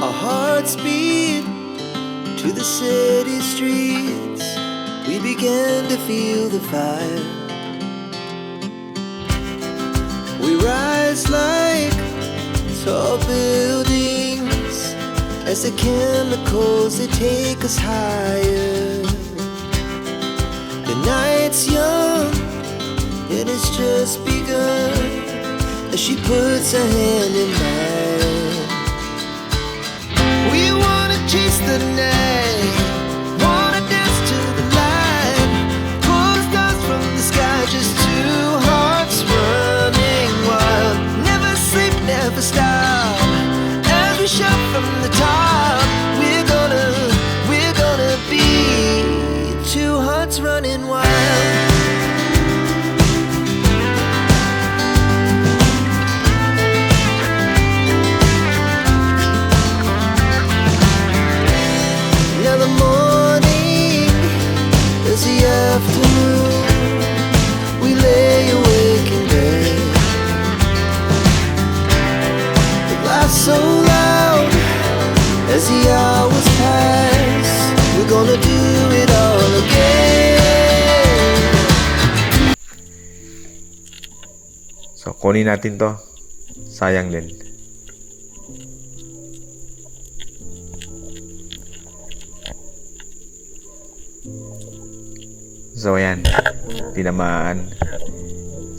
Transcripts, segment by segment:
Our hearts beat to the city streets. We began to feel the fire. We rise like tall buildings as the chemicals, they take us higher. The night's young, it has just begun as she puts her hand in mine. We wanna chase the night, wanna dance to the light, pull the stars from the sky, just two hearts running wild. Never sleep, never stop, as we shout from the top. We're gonna be two hearts running wild. Now the morning is the afternoon. We lay awake in bed. The laughs so loud as the hours pass. We're gonna do it all again. So kunin natin to. Sayang din. So ayan, tinamaan.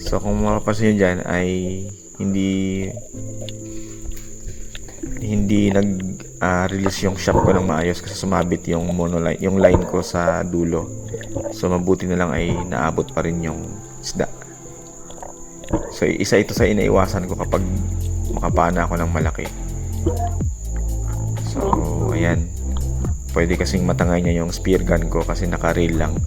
So kung mapapansin nyo dyan ay hindi nag-release yung shock ko ng maayos kasi sumabit yung monoline, yung line ko sa dulo. So mabuti na lang ay naabot pa rin yung isda. So isa ito sa inaiwasan ko kapag makapana ako ng malaki. So ayan, pwede kasing matangay niya yung spear gun ko kasi naka-rail lang.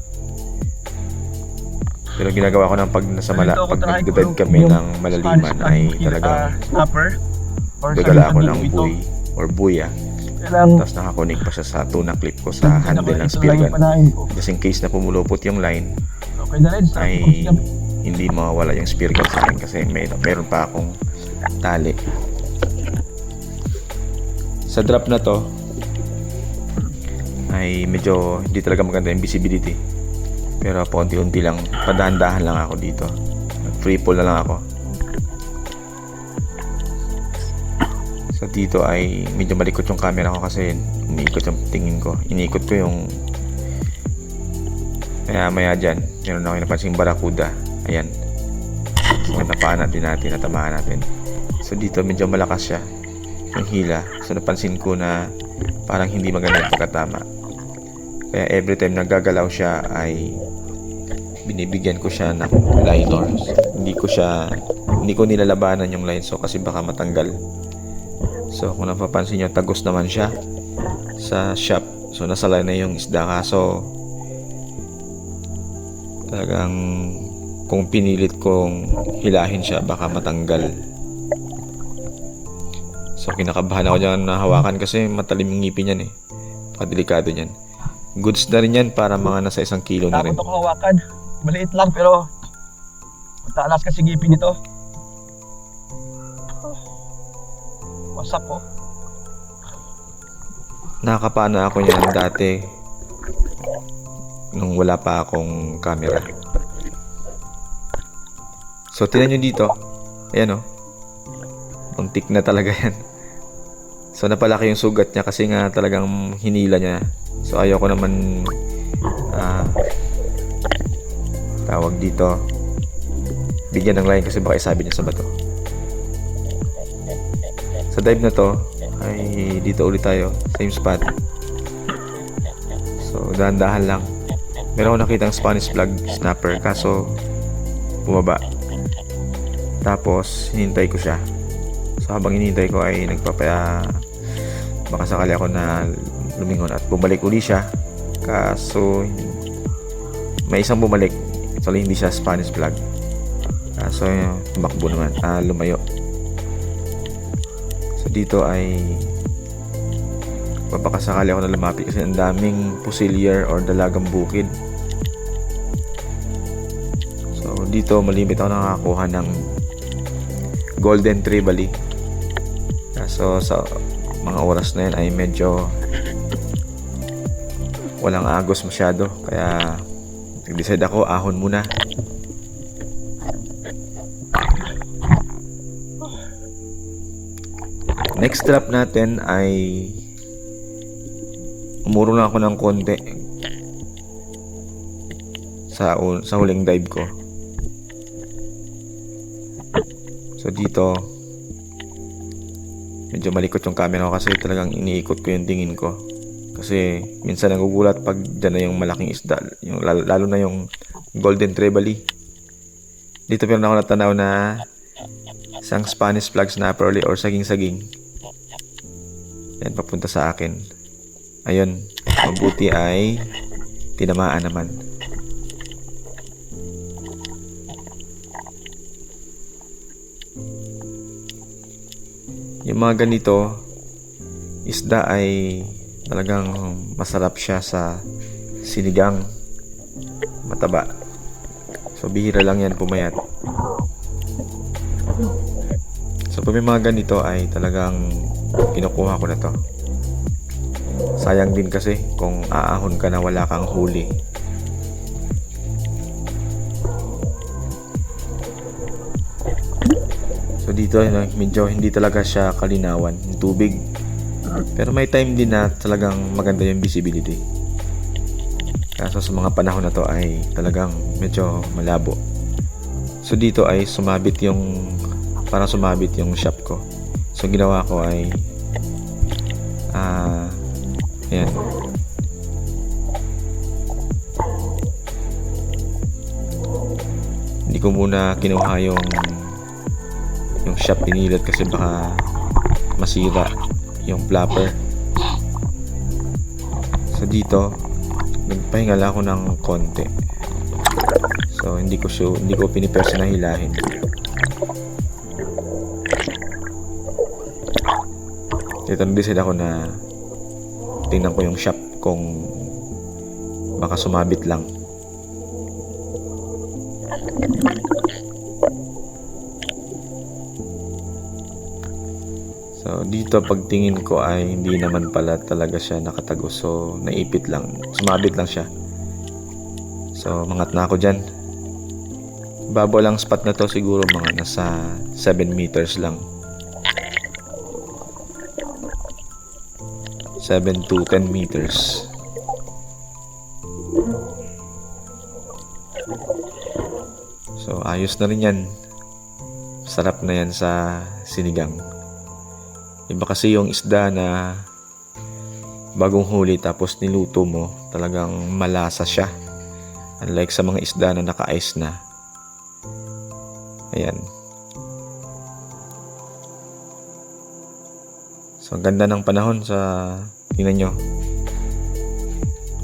Pero ginagawa ko ng pag nag-dive kami ng malaliman ay talagang gagala ako ng buoy or buya. Tapos nakakunik pa siya sa tuna clip ko sa handle ng spear gun. Just in case na pumulupot yung line ay hindi mawawala yung spear gun sa akin kasi meron pa akong tali. Sa drop na to ay medyo hindi talaga maganda yung visibility. Pero paunti-unti lang, padahan-dahan lang ako dito. Free fall na lang ako. So dito ay medyo malikot yung camera ko kasi umiikot yung tingin ko. Iniikot ko yung maya dyan. Meron ako napansing barakuda. Ayan. So napaan natin, natamaan natin. So dito medyo malakas siya yung hila. So napansin ko na parang hindi maganda yung pagkatama. Kaya every time nagagalaw siya ay binibigyan ko siya ng liner. Hindi ko nilalabanan yung line so kasi baka matanggal. So kung napapansin nyo, tagos naman siya sa shop. So nasa line na yung isda kaso talagang kung pinilit kong hilahin siya baka matanggal. So kinakabahan ako dyan na hawakan kasi matalim yung ngipin yan eh. Pakadelikado yan. Goods na rin yan para mga nasa 1 kilo na rin. Takot ako hawakan. Maliit lang pero matalas kasi ngipin nito. Wasak ko. Nakakapana ako niyan dati nung wala pa akong camera. So tingnan nyo dito. Ayan o. Muntik na talaga yan. So napalaki yung sugat niya kasi nga talagang hinila niya. So ayoko naman tawag dito bigyan ng line kasi baka isabi niya sa bato. Sa dive na to ay dito ulit tayo, same spot. So dahan-dahan lang. Meron ako nakitang Spanish flag snapper kaso bumaba. Tapos hinintay ko siya. So habang hinintay ko ay baka sakali ako na lumingon at bumalik uli siya kaso may isang bumalik. Actually hindi siya Spanish flag kaso tumakbo naman, lumayo. So dito ay baka sakali ako na lumapit kasi ang daming pusilyer or dalagang bukid. So dito malimit ako nakakakuha ng golden trevally. So mga oras na yun ay medyo walang agos masyado, kaya nag-decide ako ahon muna. Next trap natin ay umuro lang ako ng konti sa huling dive ko. So dito medyo malikot yung camera ko kasi talagang iniikot ko yung tingin ko, kasi minsan nagugulat pag dyan na yung malaking isda, yung, lalo na yung golden trevally. Dito pero ako natanaw na isang Spanish flag snapper ulit or saging-saging. Yan, papunta sa akin. Ayun, mabuti ay tinamaan naman. Yung mga ganito isda ay talagang masarap siya sa sinigang, mataba. So bihira lang yan pumayat. So pag may mga ganito ay talagang kinukuha ko na to. Sayang din kasi kung aahon ka na wala kang huli. So dito medyo hindi talaga siya kalinawan yung tubig, pero may time din na talagang maganda yung visibility. Kaso sa mga panahon na to ay talagang medyo malabo. So dito ay parang sumabit yung shop ko. So ginawa ko ay ayan, hindi ko muna kinuha yung shop pinilit kasi baka masira yung flapper. So dito nagpahinga lang ako ng konti. So hindi ko pinipersa na hilahin. Dito nag-decide ako na tingnan ko yung shop kung baka sumabit lang. So dito pagtingin ko ay hindi naman pala talaga siya nakatagos. So naipit lang, sumabit lang siya. So mangat na ako dyan. Babaw lang spot na to, siguro mga nasa 7 meters lang. 7 to 10 meters. So ayos na rin yan. Sarap na yan sa sinigang. Iba kasi yung isda na bagong huli tapos niluto mo, talagang malasa siya. Unlike sa mga isda na naka-ice na. Ayan. So, ang ganda ng panahon sa tingnan nyo.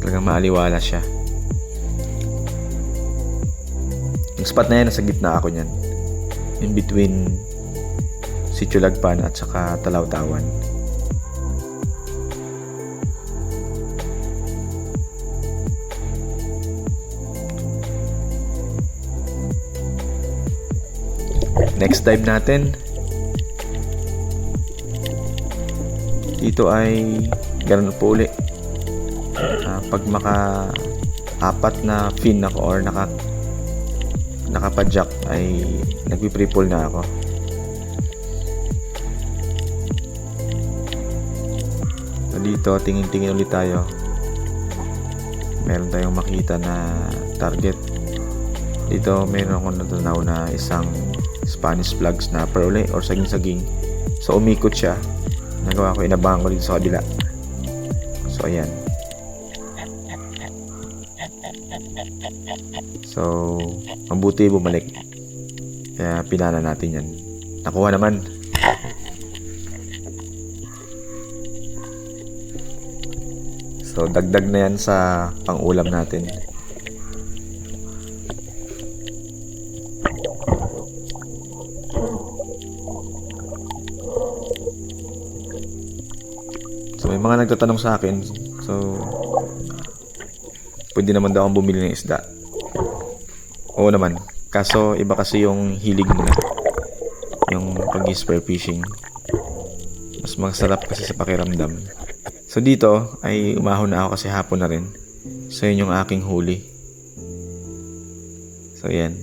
Talagang maaliwala siya. Yung spot na yan, nasa gitna ako niyan. In between Sitio Lagpan at saka Talaw-Tawan. Next dive natin. Dito ay ganun po uli. Pag maka-apat na fin ako or nakapadjak ay nagpi-pre-pull na ako. So dito tingin-tingin ulit tayo. Meron tayong makita na target. Dito meron akong natanaw na isang Spanish flag snapper uli or saging-saging. So umikot siya. Nagawa ko, inabangan ko dito sa kabila. So ayan. So mabuti bumalik. Kaya pinana natin yan. Nakuha naman. So dagdag na yan sa pang-ulam natin. So may mga nagtatanong sa akin, so pwede naman daw akong bumili ng isda. Oo naman, kaso iba kasi yung hilig mo na, yung pag-spear fishing. Mas masarap kasi sa pakiramdam. So dito ay umahon na ako kasi hapon na rin. So yun yung aking huli. So yan.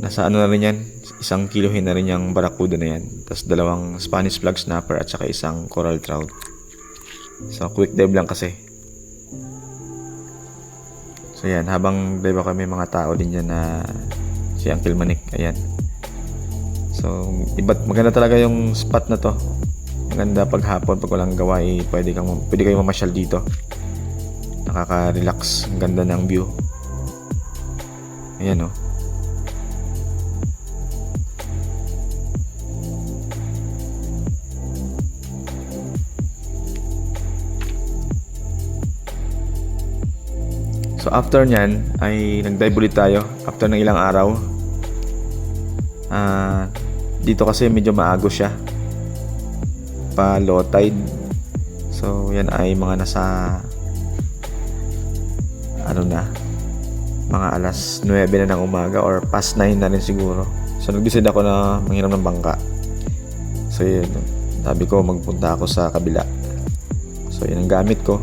Nasa ano na rin yan, 1 kilohin na rin yung barracuda na yan. Tapos 2 Spanish flag snapper at saka 1 coral trout. So quick dive lang kasi. So yan, habang dive ako may mga tao din dyan na si Uncle Manik. Ayan. So maganda talaga yung spot na to. Maganda pag hapon, pag walang gawa pwede kayo mamasyal dito. Nakaka-relax, ang ganda ng view. Ayan oh. So after nyan ay nag-dive ulit tayo after ng ilang araw. Dito kasi medyo maagos siya, pa low tide. So yan ay mga nasa mga alas 9 na ng umaga or past 9 na rin siguro. So nag-decide ako na manghiram ng bangka. So yun, sabi ko magpunta ako sa kabila. So yun ang gamit ko.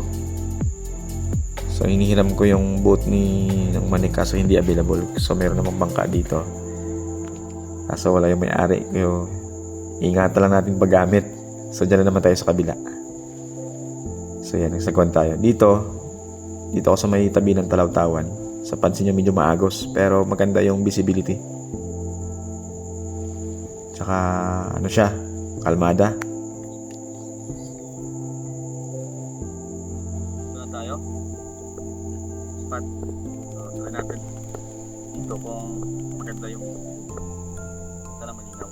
So hinihiram ko yung boat ng Manik kaso hindi available. So meron namang bangka dito. Kaso wala yung may-ari. Kaya ingatan lang natin paggamit. So dyan na naman tayo sa kabila. So yan, nagsagwan tayo. Dito ako sa may tabi ng Talawtawan. Sa pansin nyo medyo maagos. Pero maganda yung visibility. Tsaka ano siya, kalmada. Tayo spot. So try natin dito kung maganda yung sana malinaw.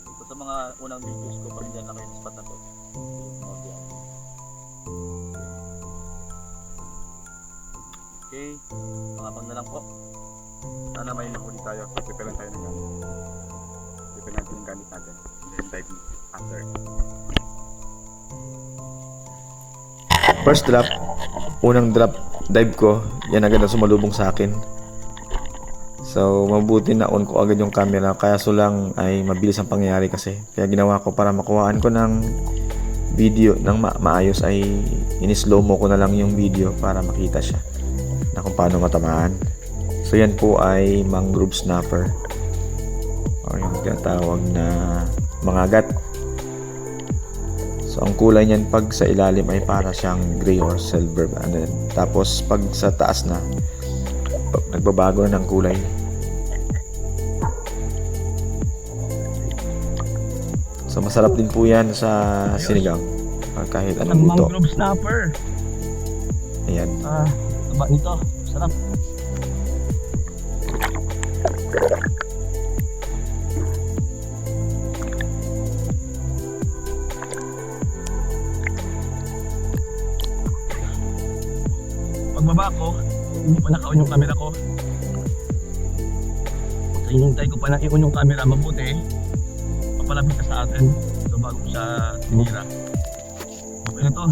So sa mga unang videos ko, pag dyan lang kayo sa spot na to, okay, makapag na lang po. Sana may mahuli tayo. Prepare lang tayo ng gamit. Prepare natin yung gamit natin. And then dive after. First drop, unang drop dive ko, yan agad na sumalubong sa akin. So mabuti na on ko agad yung camera, kaya so lang ay mabilis ang pangyayari kasi. Kaya ginawa ko para makuhaan ko ng video ng maayos ay in-slow mo ko na lang yung video para makita siya na kung paano matamaan. So yan po ay mangrove snapper o yung tinatawag na mangagat. So ang kulay niyan pag sa ilalim ay para siyang gray or silver. Tapos pag sa taas na, nagbabago na ng kulay. So masarap din po yan sa sinigang. Kahit anong luto. Mangrove snapper. Ayan. Taba nito. Sarap. Pagbaba ko, hindi pa naka-on yung camera ko. So hinintay ko pa na i-on yung camera mabuti. Papalapit ka sa atin. So bago ko siya tinira. Okay na to.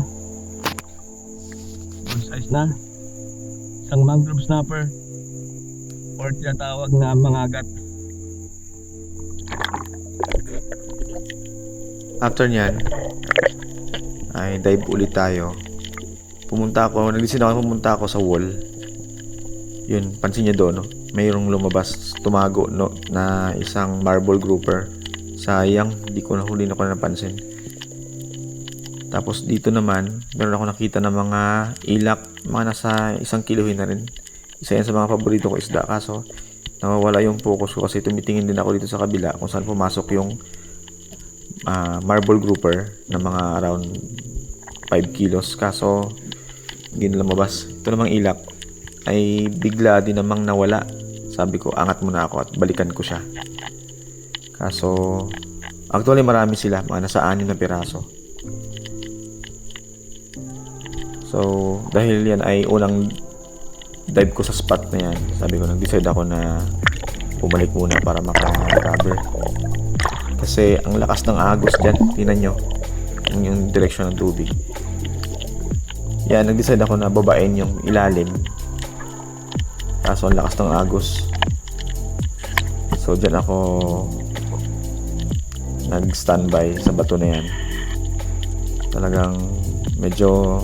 Good size na. Isang mangrove snapper or tinatawag na mangagat. After nyan ay dive ulit tayo. Pumunta ako sa wall. Yun, pansin niyo doon, no? Mayroong lumabas, tumago, no, na isang marble grouper. Sayang, di ko napansin. Tapos dito naman, meron ako nakita ng mga ilak, mga nasa 1 kilohin na rin. Isa yan sa mga paborito ko isda, kaso nawawala yung focus ko kasi tumitingin din ako dito sa kabila kung saan pumasok yung marble grouper na mga around 5 kilos. Kaso hindi na lumabas. Ito namang ilak ay bigla din namang nawala. Sabi ko, angat muna ako at balikan ko siya. Kaso actually marami sila, mga nasa 6 na piraso. So dahil yan ay unang dive ko sa spot na yan, sabi ko, nag-decide ako na bumalik muna para maka-recover. Kasi ang lakas ng agos dyan, tingnan nyo yung direksyon ng tubig. Yan, nag-decide ako na babain yung ilalim. Kaso ang lakas ng agos. So dyan ako nag-standby sa bato na yan. Talagang medyo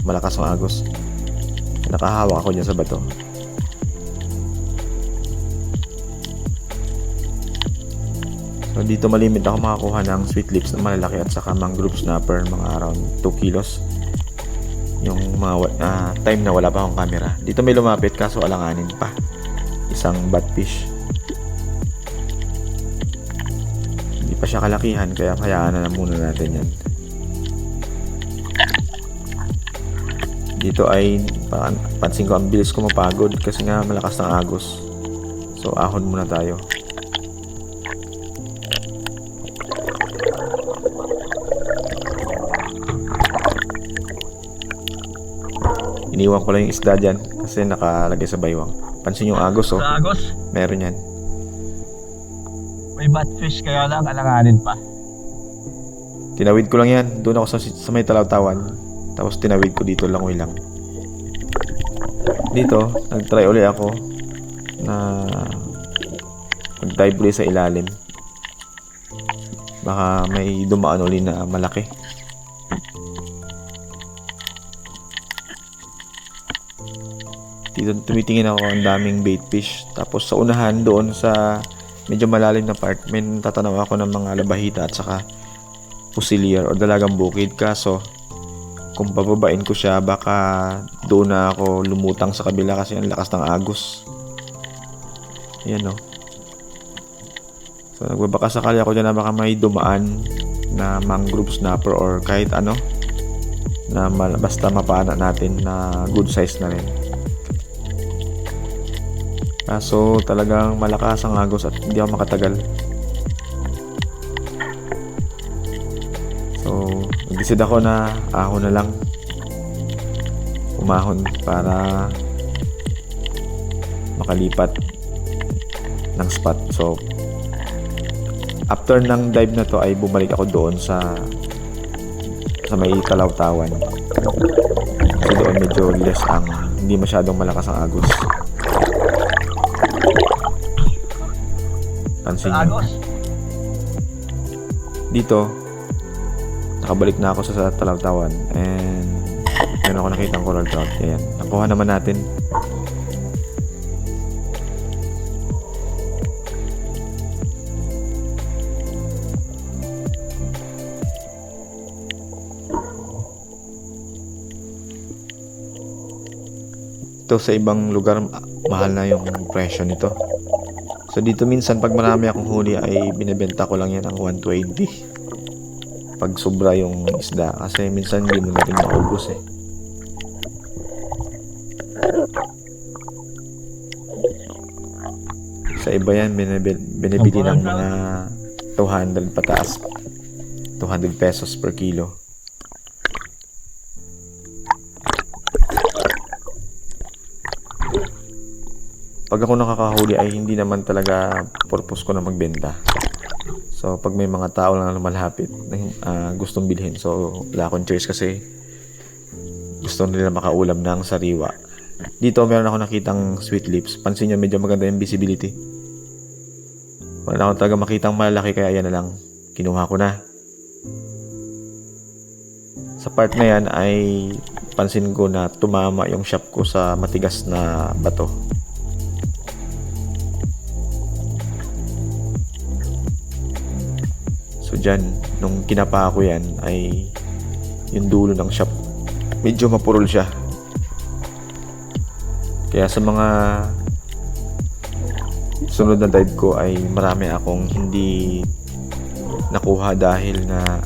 malakas ang agos. Nakahawak ako dyan sa bato. So dito malimit ako makakuha ng sweet lips na malalaki at saka mangrove snapper, mga around 2 kilos. Yung mga time na wala pa akong camera. Dito may lumapit kaso alanganin pa. Isang batfish. Hindi pa siya kalakihan kaya hayaan na muna natin yan. Dito ay pansin ko ang bilis ko mapagod kasi nga malakas ng agos. So ahon muna tayo. Iniwan ko lang yung isda dyan kasi nakalagay sa baywang. Pansin yung agos, oh. Sa agos, Meron yan. may batfish kaya lang alanganin pa. Tinawid ko lang yan. Doon ako sa may Talawtawan. Tapos tinawid ko dito lang lang. Dito, nag-try ulit ako na mag-dive ulit sa ilalim. Baka may dumaan ulit na malaki. Dito tumitingin ako, ang daming bait fish. Tapos sa unahan doon sa medyo malalim na part, may tatanaw ako ng mga labahita at saka pusilier o dalagang bukid. Kaso kung bababain ko siya, baka doon na ako lumutang sa kabila kasi ang lakas ng agos. Ayan, oh. So nagbabaka sakali ako dyan na baka may dumaan na mangrove snapper or kahit ano na basta mapana natin na good size na rin. Kaso talagang malakas ang agos at hindi ako makatagal. So nag-decide ako na ahon na lang. Umahon para makalipat ng spot. So after ng dive na to ay bumalik ako doon sa may Talawtawan. Kasi doon medyo less ang hindi masyadong malakas ang agos. Pansin nyo. Dito nakabalik na ako sa Talawtawan and meron ako nakitang coral trout. Ayan, nakuha naman natin. Ito sa ibang lugar mahal na yung presyo nito. So dito minsan pag marami akong huli ay binebenta ko lang yan ng 120 pag sobra yung isda kasi minsan hindi mo na rin maubos eh. Sa iba yan binibili ng mga 200 pataas, 200 pesos per kilo. Pag ako nakakahuli ay hindi naman talaga purpose ko na magbenta. So pag may mga tao lang na lumalapit na gustong bilhin, so wala akong choice kasi gusto nila makaulam ng sariwa. Dito meron ako nakitang sweet lips. Pansin nyo medyo maganda yung visibility. Wala akong talaga makitang malaki kaya yan na lang. Kinuha ko na. Sa part na yan ay pansin ko na tumama yung shop ko sa matigas na bato. So dyan, nung kinapa ko yan ay yung dulo ng shop medyo mapurol siya. Kaya sa mga sunod na dive ko ay marami akong hindi nakuha dahil na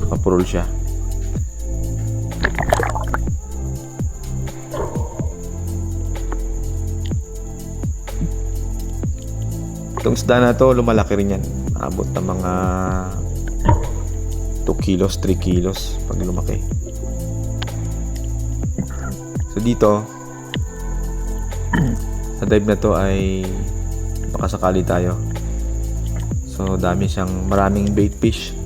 mapurol siya. Itong isda na to lumalaki rin yan. Abot ng mga 2 kilos, 3 kilos pag lumaki. So dito sa dive na to ay baka sakali tayo. So dami siyang maraming bait fish.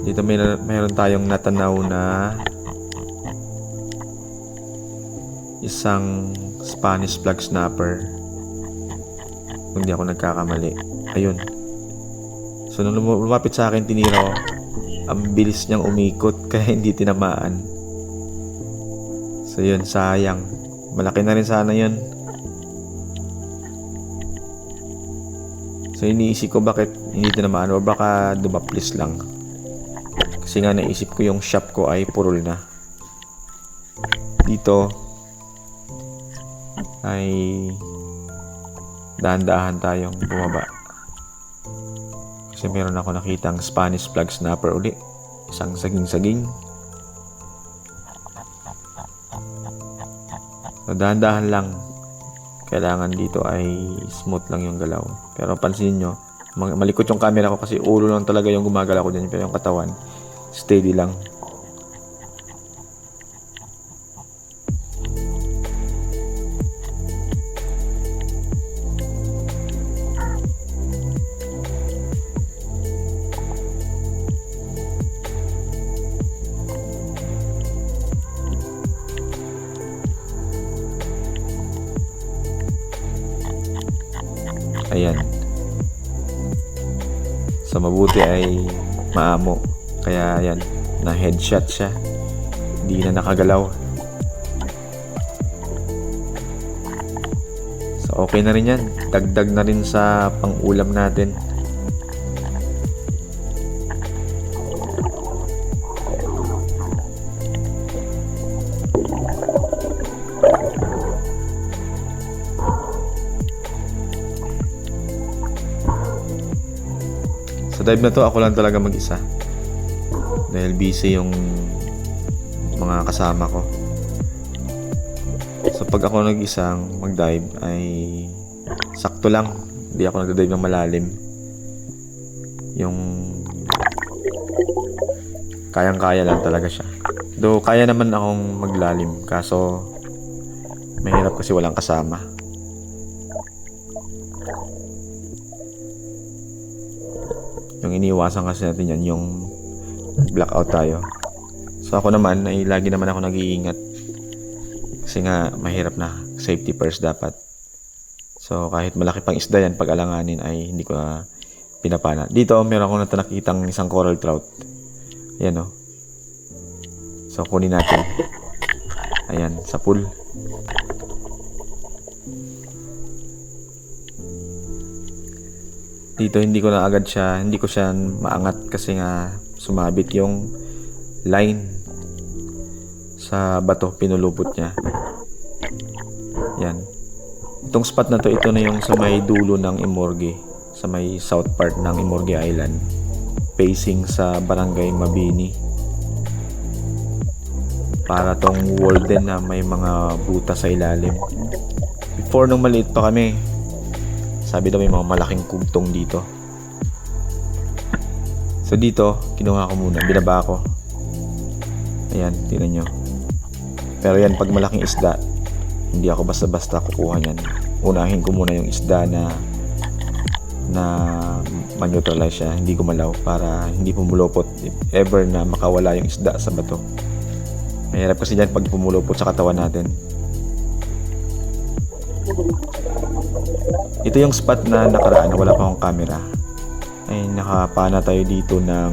Dito mayroon tayong natanaw na isang Spanish flag snapper. Kung hindi ako nagkakamali. Ayun. So nung lumapit sa akin, tinira ko. Ang bilis niyang umikot kaya hindi tinamaan. So yun, sayang. Malaki na rin sana yun. So iniisip ko bakit hindi tinamaan o baka dumaplis lang. Kasi nga naisip ko yung shop ko ay purol na. Dito ay dahan-dahan tayong bumaba. Kasi meron ako nakitang Spanish flag snapper uli. Isang saging-saging. So, dahan-dahan lang. Kailangan dito ay smooth lang yung galaw. Pero pansin nyo, malikot yung camera ko kasi ulo lang talaga yung gumagalaw ko dyan. Pero yung katawan, steady lang. Ayan. So mabuti ay maamo. Kaya ayan, na headshot siya. Hindi na nakagalaw. So okay na rin yan. Dagdag na rin sa pang-ulam natin. Sa dive na to, ako lang talaga mag-isa. Dahil busy yung mga kasama ko. So pag ako nag-isang mag-dive ay sakto lang. Hindi ako nag-dive ng malalim. Yung kayang-kaya lang talaga siya. Though kaya naman akong maglalim. Kaso mahirap kasi walang kasama. Yung iniiwasan kasi natin yan, yung blackout tayo. So ako naman ay lagi naman ako nag-iingat. Kasi nga mahirap na, safety first dapat. So kahit malaki pang isda yan, pag alanganin ay hindi ko pinapana. Dito meron akong nakitang isang coral trout. Ayan o. So kunin natin. Ayan, sa pool. Dito hindi ko siya maangat kasi nga sumabit yung line sa bato, pinulupot niya. Yan. Itong spot na to, ito na yung sa may dulo ng Imorgue, sa may south part ng Imorgue Island, facing sa Barangay Mabini. Para tong Walden na may mga buta sa ilalim. Before nung maliit pa kami, sabi daw may mga malaking kugtong dito. So dito, kinuha ko muna, binaba ko. Ayan, tingnan nyo. Pero yan, pag malaking isda, hindi ako basta-basta kukuha yan. Unahin ko muna yung isda na ma-neutralize siya, hindi gumalaw para hindi pumulupot if ever na makawala yung isda sa bato. Mahirap kasi dyan pag pumulupot sa katawan natin. Ito yung spot na nakaraan na wala pa akong camera. Ay nakapana tayo dito ng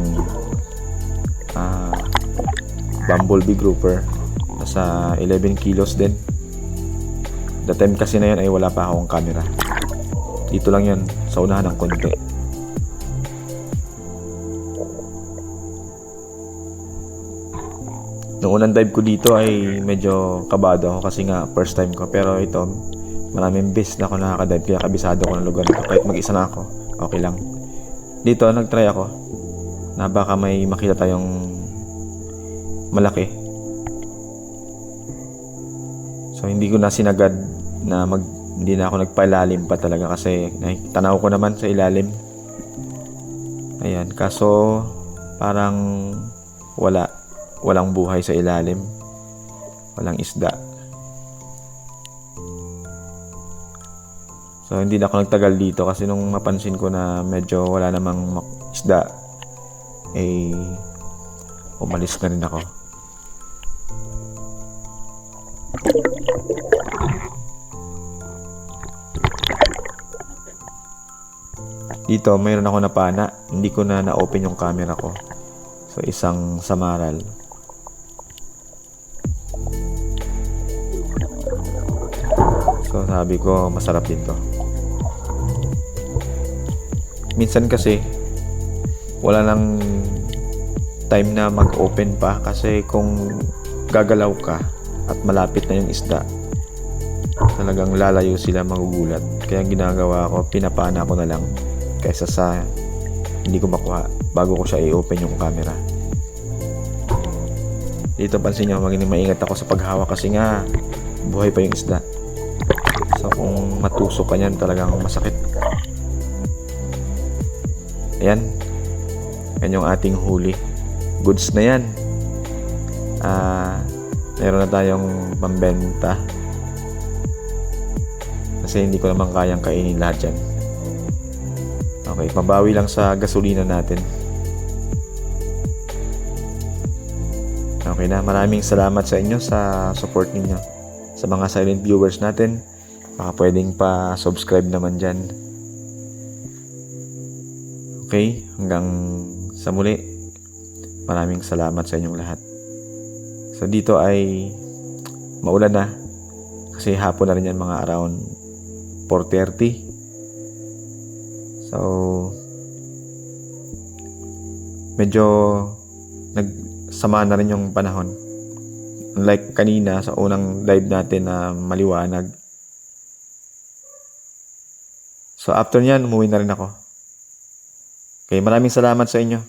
bumblebee grouper. Nasa 11 kilos din. The time kasi na yun ay wala pa akong camera. Dito lang yun, sa unahan ng konti. Noong unang dive ko dito ay medyo kabado ako kasi nga first time ko. Pero ito, maraming beses na ako nakakadive kaya kabisado ko ng lugar nito. Kahit mag-isa na ako, okay lang. Dito, nag-try ako na baka may makita tayong malaki. So, hindi ko na sinagad na hindi na ako nagpalalim pa talaga kasi tanaw ko naman sa ilalim. Ayan, kaso parang walang buhay sa ilalim. Walang isda. So hindi na ako nagtagal dito kasi nung mapansin ko na medyo wala namang isda, umalis na rin ako. dito mayroon ako napana. Hindi ko na na-open yung camera ko. So isang samaral. So sabi ko masarap din to. Minsan kasi wala nang time na mag-open pa kasi kung gagalaw ka at malapit na yung isda, talagang lalayo sila, magugulat. Kaya ginagawa ko, pinapana ko na lang kaysa sa hindi ko makuha bago ko siya i-open yung camera. Dito pansin nyo, maging maingat ako sa paghawak kasi nga buhay pa yung isda. So kung matusok ka niyan, talagang masakit. Ayan. Yan yung ating huli. Goods na yan. Meron na tayong pambenta. Kasi hindi ko naman kayang kainin lahat yan. Okay, mabawi lang sa gasolina natin. Okay na, maraming salamat sa inyo sa support ninyo. Sa mga silent viewers natin, baka pwedeng pa subscribe naman dyan. Okay, hanggang sa muli. Maraming salamat sa inyong lahat. So dito ay maulan na. Kasi hapon na rin yan, mga around 4:30. So medyo nagsama na rin yung panahon. Unlike kanina sa unang live natin na maliwanag. So after nyan, umuwi na rin ako. Okay, maraming salamat sa inyo.